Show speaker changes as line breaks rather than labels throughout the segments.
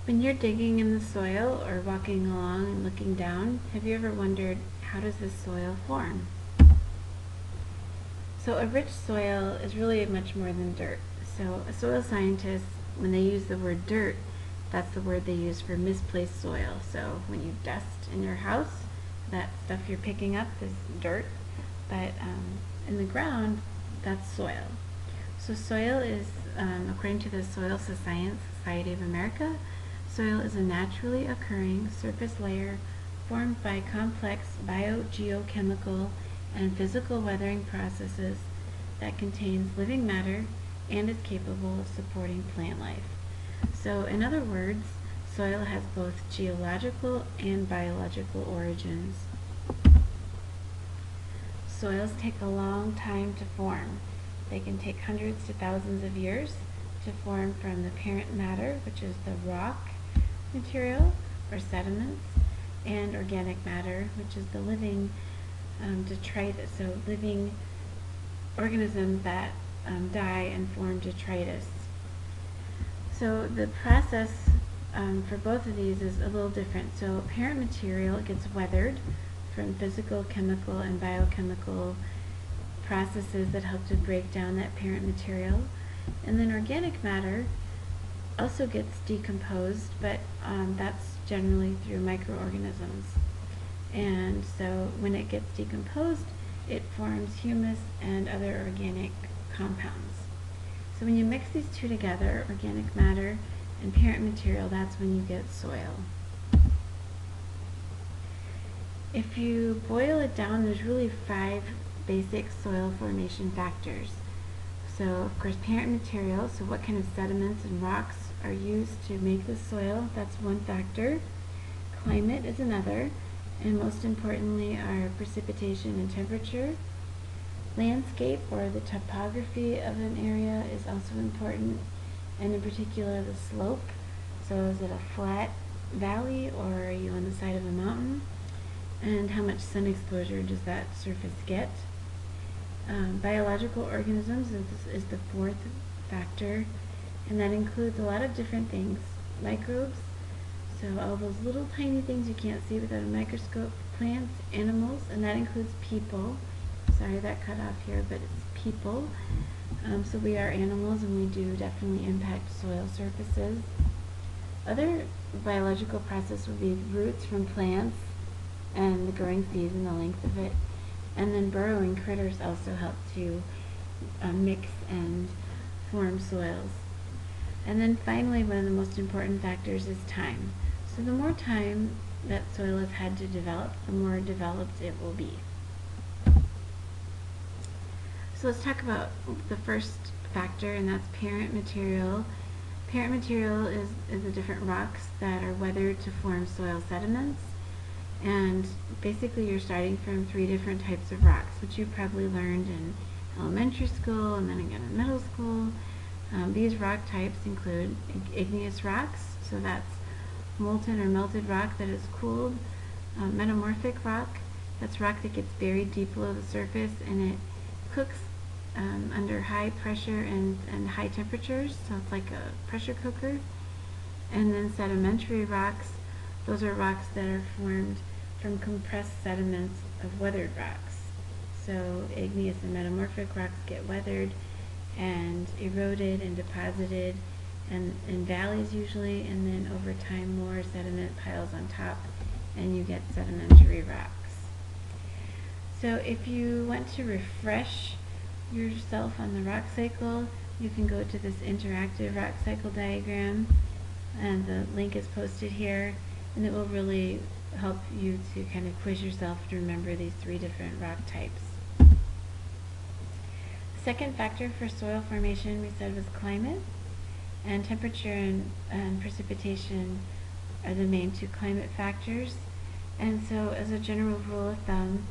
When you're digging in the soil or walking along and looking down, have you ever wondered, how does this soil form? So a rich soil is really much more than dirt. So a soil scientist, when they use the word dirt, that's the word they use for misplaced soil. So when you dust in your house, that stuff you're picking up is dirt, but in the ground, that's soil. So soil is, according to the Soil Science Society of America, soil is a naturally occurring surface layer formed by complex biogeochemical and physical weathering processes that contains living matter and is capable of supporting plant life. So in other words, soil has both geological and biological origins. Soils take a long time to form. They can take hundreds to thousands of years to form from the parent matter, which is the rock material or sediments, and organic matter, which is the living detritus, so living organisms that die and form detritus. So the process for both of these is a little different. So parent material gets weathered from physical, chemical, and biochemical processes that help to break down that parent material. And then organic matter also gets decomposed, but that's generally through microorganisms. And so when it gets decomposed, it forms humus and other organic compounds. So when you mix these two together, organic matter and parent material, that's when you get soil. If you boil it down, there's really 5 basic soil formation factors. So of course parent material, so what kind of sediments and rocks are used to make the soil, that's one factor. Climate is another, and most importantly are precipitation and temperature. Landscape, or the topography of an area, is also important, and in particular the slope. So is it a flat valley or are you on the side of a mountain? And how much sun exposure does that surface get? Biological organisms is the 4th factor, and that includes a lot of different things. Microbes, so all those little tiny things you can't see without a microscope, plants, animals, and that includes people. Sorry that cut off here, but it's people. So we are animals and we do definitely impact soil surfaces. Other biological processes would be roots from plants and the growing season, the length of it. And then burrowing critters also help to mix and form soils. And then finally, one of the most important factors is time. So the more time that soil has had to develop, the more developed it will be. So let's talk about the first factor, and that's parent material. Parent material is the different rocks that are weathered to form soil sediments. And basically you're starting from 3 different types of rocks, which you probably learned in elementary school and then again in middle school. These rock types include igneous rocks, so that's molten or melted rock that is cooled. Metamorphic rock, that's rock that gets buried deep below the surface and it cooks under high pressure and high temperatures, so it's like a pressure cooker. And then sedimentary rocks, those are rocks that are formed from compressed sediments of weathered rocks. So igneous and metamorphic rocks get weathered and eroded and deposited and in valleys usually, and then over time more sediment piles on top and you get sedimentary rocks. So if you want to refresh yourself on the rock cycle, you can go to this interactive rock cycle diagram, and the link is posted here, and it will really help you to kind of quiz yourself to remember these 3 different rock types. The second factor for soil formation we said was climate, and temperature and precipitation are the main 2 climate factors. And so as a general rule of thumb,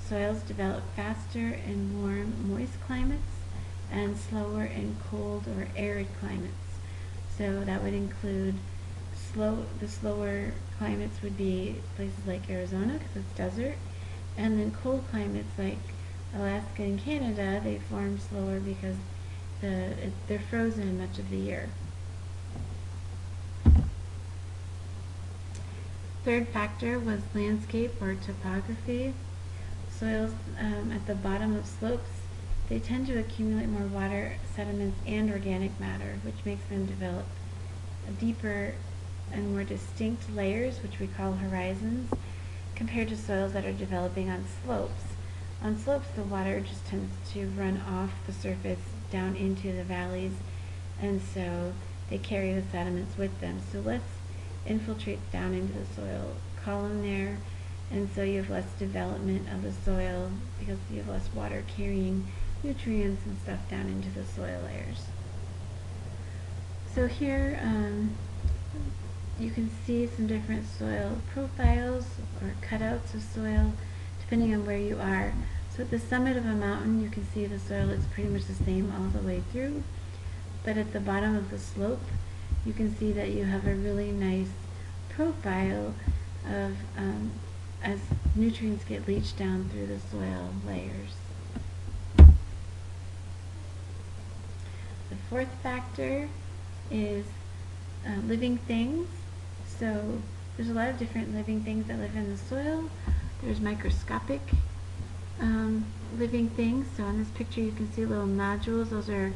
soils develop faster in warm, moist climates and slower in cold or arid climates. So that would include the slower climates would be places like Arizona because it's desert, and then cold climates like Alaska and Canada, they form slower because they're frozen much of the year. third factor was landscape or topography. Soils at the bottom of slopes, they tend to accumulate more water, sediments, and organic matter, which makes them develop deeper and more distinct layers, which we call horizons, compared to soils that are developing on slopes. On slopes, the water just tends to run off the surface down into the valleys, and so they carry the sediments with them. So less infiltrates down into the soil column there, and so you have less development of the soil because you have less water carrying nutrients and stuff down into the soil layers. So here you can see some different soil profiles or cutouts of soil depending on where you are. So at the summit of a mountain, you can see the soil looks pretty much the same all the way through, but at the bottom of the slope, you can see that you have a really nice profile of as nutrients get leached down through the soil layers. The fourth factor is living things. So there's a lot of different living things that live in the soil. There's microscopic living things. So in this picture you can see little nodules. Those are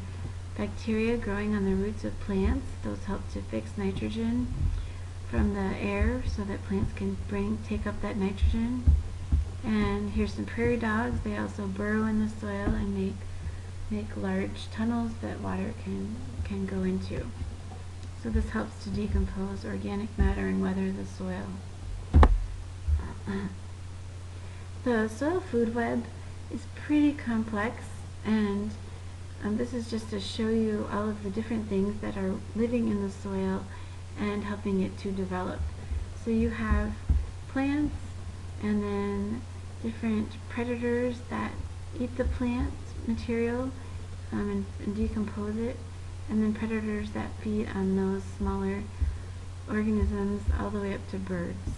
bacteria growing on the roots of plants. Those help to fix nitrogen from the air so that plants can take up that nitrogen. And here's some prairie dogs. They also burrow in the soil and make large tunnels that water can go into. So this helps to decompose organic matter and weather the soil. The soil food web is pretty complex, and this is just to show you all of the different things that are living in the soil and helping it to develop. So you have plants, and then different predators that eat the plant material and decompose it, and then predators that feed on those smaller organisms all the way up to birds.